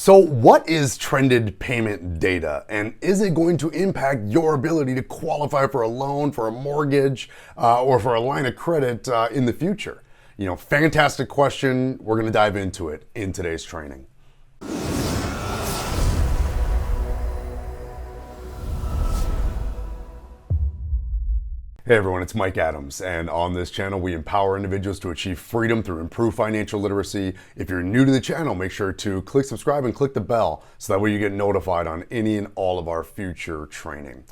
So what is trended payment data, and is it going to impact your ability to qualify for a loan, for a mortgage, or for a line of credit in the future? You know, fantastic question. We're going to dive into it in today's training. Hey everyone, it's Mike Adams, and on this channel we empower individuals to achieve freedom through improved financial literacy. If you're new to the channel, make sure to click subscribe and click the bell so that way you get notified on any and all of our future training.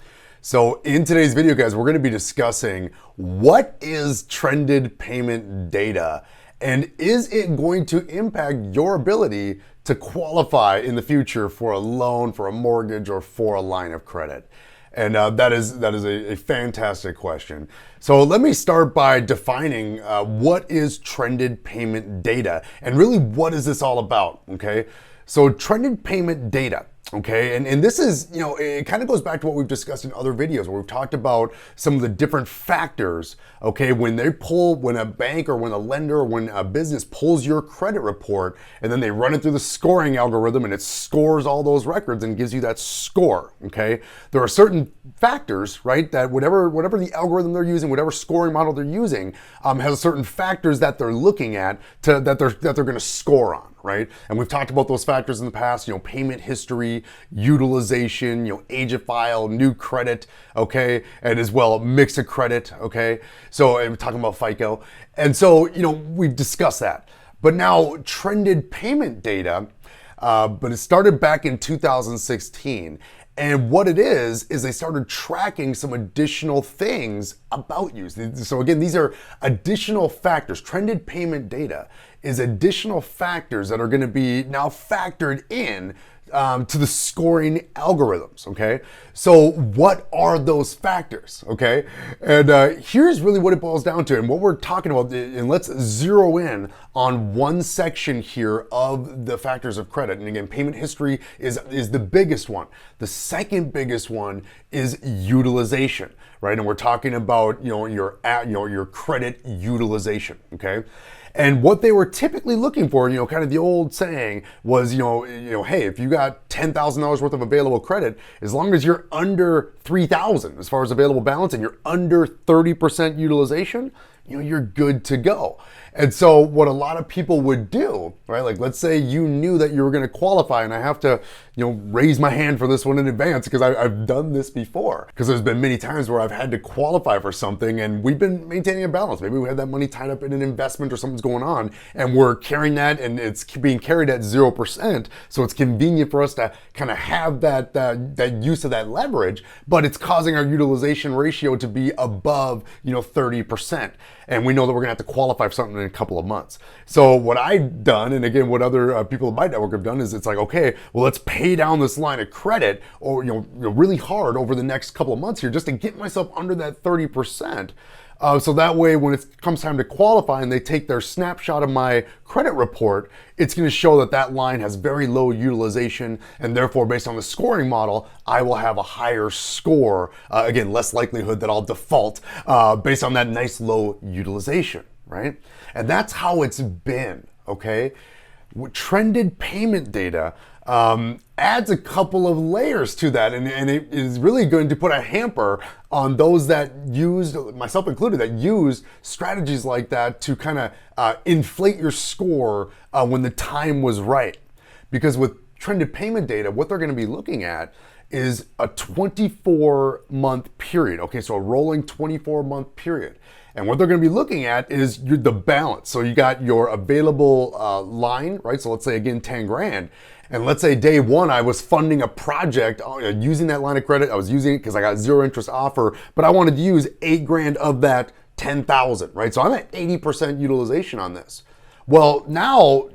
So in today's video, guys, we're going to be discussing what is trended payment data, and is it going to impact your ability to qualify in the future for a loan, for a mortgage, or for a line of credit? And that is a fantastic question. So let me start by defining what is trended payment data, and really what is this all about, okay? So trended payment data, okay, and this is, you know, it kind of goes back to what we've discussed in other videos where we've talked about some of the different factors, okay, when a bank or when a lender or when a business pulls your credit report and then they run it through the scoring algorithm and it scores all those records and gives you that score, okay? There are certain factors, right, that whatever the algorithm they're using, whatever scoring model they're using, has certain factors that they're looking at that they're going to score on, right? And we've talked about those factors in the past, you know, payment history, utilization, you know, age of file, new credit, okay, and as well mix of credit, okay? So we're talking about FICO. And so, you know, we've discussed that. But now trended payment data, but it started back in 2016. And what it is they started tracking some additional things about you. So again, these are additional factors. Trended payment data is additional factors that are going to be now factored in to the scoring algorithms, okay? So what are those factors, okay? And here's really what it boils down to, and what we're talking about, and let's zero in on one section here of the factors of credit. And again, payment history is the biggest one. The second biggest one is utilization, right? And we're talking about, you know, your credit utilization, okay? And what they were typically looking for, you know, kind of the old saying was, you know, hey, if you got $10,000 worth of available credit, as long as you're under $3,000 as far as available balance and you're under 30% utilization, you know, you're good to go. And so what a lot of people would do, right? Like, let's say you knew that you were going to qualify, and I have to, you know, raise my hand for this one in advance because I've done this before. Because there's been many times where I've had to qualify for something and we've been maintaining a balance. Maybe we had that money tied up in an investment or something's going on and we're carrying that and it's being carried at 0%. So it's convenient for us to kind of have that use of that leverage, but it's causing our utilization ratio to be above, you know, 30%. And we know that we're gonna have to qualify for something in a couple of months. So what I've done, and again, what other people in my network have done, is it's like, okay, well, let's pay down this line of credit, or you know, really hard over the next couple of months here, just to get myself under that 30%. So that way, when it comes time to qualify and they take their snapshot of my credit report, it's going to show that that line has very low utilization, and therefore, based on the scoring model, I will have a higher score. Again, less likelihood that I'll default based on that nice low utilization, right? And that's how it's been, okay? Trended payment data adds a couple of layers to that, and it is really going to put a hamper on those that used, myself included, that use strategies like that to kind of inflate your score when the time was right. Because with trended payment data, what they're going to be looking at is a 24-month period. Okay, so a rolling 24-month period. And what they're going to be looking at is the balance. So you got your available line, right? So let's say, again, 10 grand. And let's say day one, I was funding a project using that line of credit. I was using it because I got 0 interest offer, but I wanted to use 8 grand of that 10,000, right? So I'm at 80% utilization on this. Well, now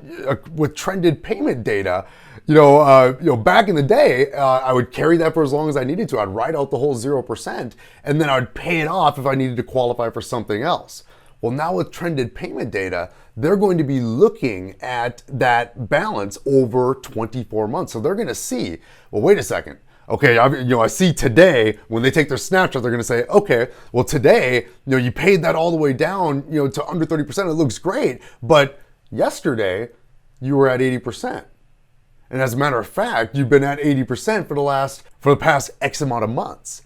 with trended payment data, back in the day, I would carry that for as long as I needed to. I'd write out the whole 0%, and then I'd pay it off if I needed to qualify for something else. Well, now with trended payment data, they're going to be looking at that balance over 24 months. So they're going to see, well, wait a second. Okay, I see today when they take their snapshot, they're going to say, okay, well today, you paid that all the way down, to under 30%. It looks great, but yesterday you were at 80%. And as a matter of fact, you've been at 80% for the past X amount of months.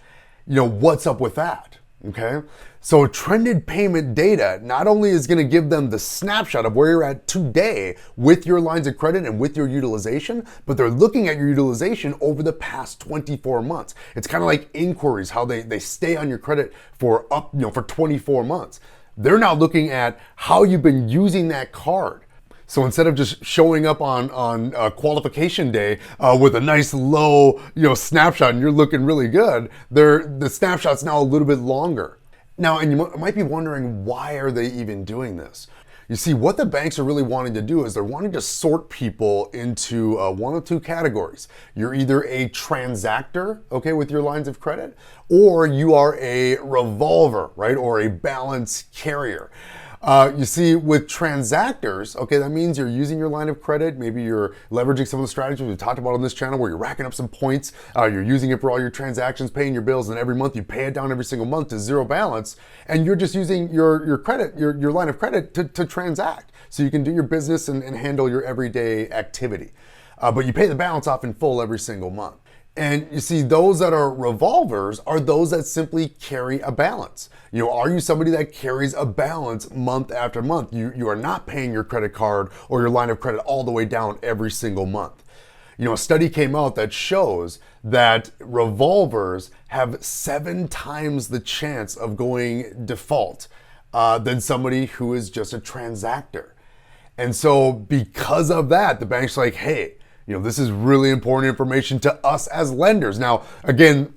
What's up with that? Okay. So trended payment data not only is going to give them the snapshot of where you're at today with your lines of credit and with your utilization, but they're looking at your utilization over the past 24 months. It's kind of like inquiries, how they stay on your credit for 24 months. They're now looking at how you've been using that card. So instead of just showing up on qualification day with a nice low snapshot and you're looking really good, the snapshot's now a little bit longer. Now, and you might be wondering, why are they even doing this? You see, what the banks are really wanting to do is they're wanting to sort people into one of two categories. You're either a transactor, okay, with your lines of credit, or you are a revolver, right, or a balance carrier. You see, with transactors, okay, that means you're using your line of credit. Maybe you're leveraging some of the strategies we've talked about on this channel where you're racking up some points. You're using it for all your transactions, paying your bills, and every month you pay it down every single month to zero balance. And you're just using your credit, your line of credit to transact. So you can do your business and handle your everyday activity. But you pay the balance off in full every single month. And you see, those that are revolvers are those that simply carry a balance. Are you somebody that carries a balance month after month? You are not paying your credit card or your line of credit all the way down every single month. A study came out that shows that revolvers have 7 times the chance of going default than somebody who is just a transactor. And so because of that, the bank's like, hey, this is really important information to us as lenders. Now, again,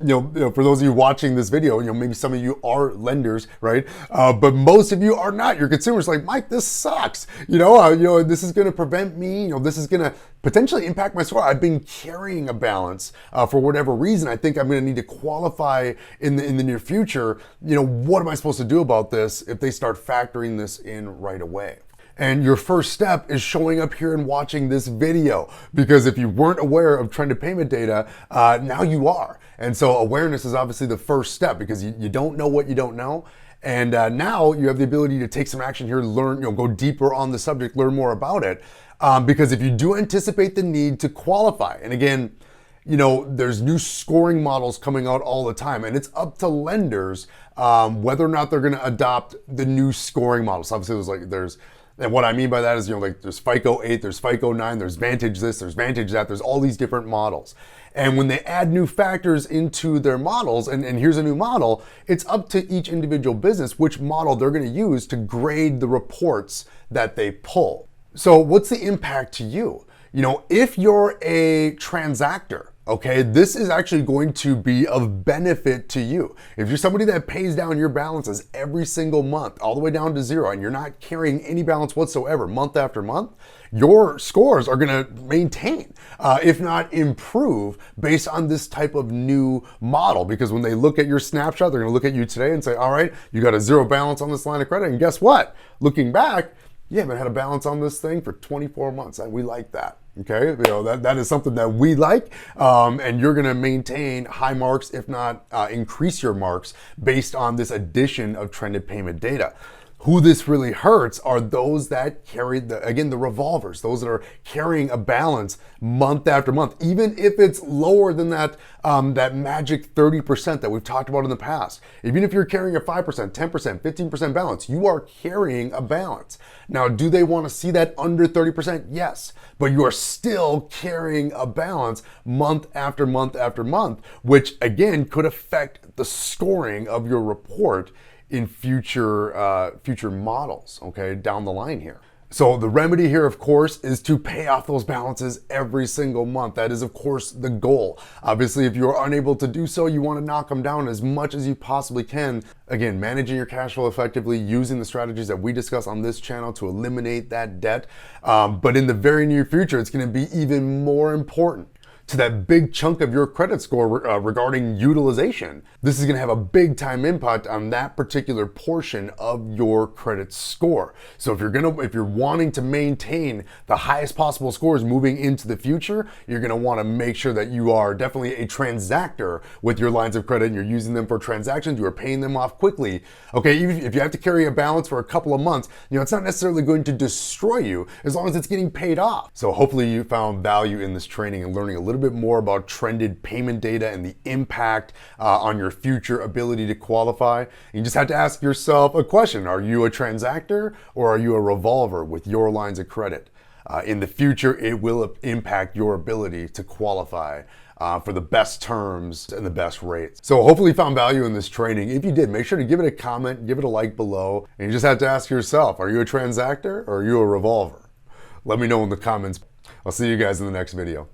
for those of you watching this video, maybe some of you are lenders, right? But most of you are not. Your consumers like, Mike, this sucks. This is going to prevent me. This is going to potentially impact my score. I've been carrying a balance for whatever reason. I think I'm going to need to qualify in the near future. What am I supposed to do about this if they start factoring this in right away? And your first step is showing up here and watching this video, because if you weren't aware of trended payment data, now you are. And so awareness is obviously the first step, because you don't know what you don't know. And now you have the ability to take some action here, learn, go deeper on the subject, learn more about it. Because if you do anticipate the need to qualify, and again, there's new scoring models coming out all the time, and it's up to lenders whether or not they're going to adopt the new scoring models. Obviously, and what I mean by that is, there's FICO 8, there's FICO 9, there's Vantage this, there's Vantage that, there's all these different models. And when they add new factors into their models, and here's a new model, it's up to each individual business which model they're going to use to grade the reports that they pull. So what's the impact to you? If you're a transactor, okay, this is actually going to be of benefit to you. If you're somebody that pays down your balances every single month, all the way down to zero, and you're not carrying any balance whatsoever month after month, your scores are gonna maintain, if not improve, based on this type of new model. Because when they look at your snapshot, they're gonna look at you today and say, all right, you got a zero balance on this line of credit, and guess what? Looking back, you haven't had a balance on this thing for 24 months, and we like that. Okay, that is something that we like, and you're going to maintain high marks, if not increase your marks, based on this addition of trended payment data. Who this really hurts are those that carry the revolvers, those that are carrying a balance month after month, even if it's lower than that magic 30% that we've talked about in the past. Even if you're carrying a 5%, 10%, 15% balance, you are carrying a balance. Now, do they want to see that under 30%? Yes, but you are still carrying a balance month after month after month, which again could affect the scoring of your report in future models, okay, down the line here. So the remedy here, of course, is to pay off those balances every single month. That is, of course, the goal. Obviously, if you're unable to do so, you want to knock them down as much as you possibly can. Again, managing your cash flow effectively, using the strategies that we discuss on this channel to eliminate that debt. But in the very near future, it's going to be even more important to that big chunk of your credit score regarding utilization. This is going to have a big time impact on that particular portion of your credit score. So if you're wanting to maintain the highest possible scores moving into the future, you're going to want to make sure that you are definitely a transactor with your lines of credit and you're using them for transactions, you are paying them off quickly. Okay, even if you have to carry a balance for a couple of months, it's not necessarily going to destroy you as long as it's getting paid off. So hopefully you found value in this training and learning a little bit more about trended payment data and the impact on your future ability to qualify. You just have to ask yourself a question. Are you a transactor or are you a revolver with your lines of credit? In the future, it will impact your ability to qualify for the best terms and the best rates. So hopefully you found value in this training. If you did, make sure to give it a comment, give it a like below, and you just have to ask yourself, are you a transactor or are you a revolver? Let me know in the comments. I'll see you guys in the next video.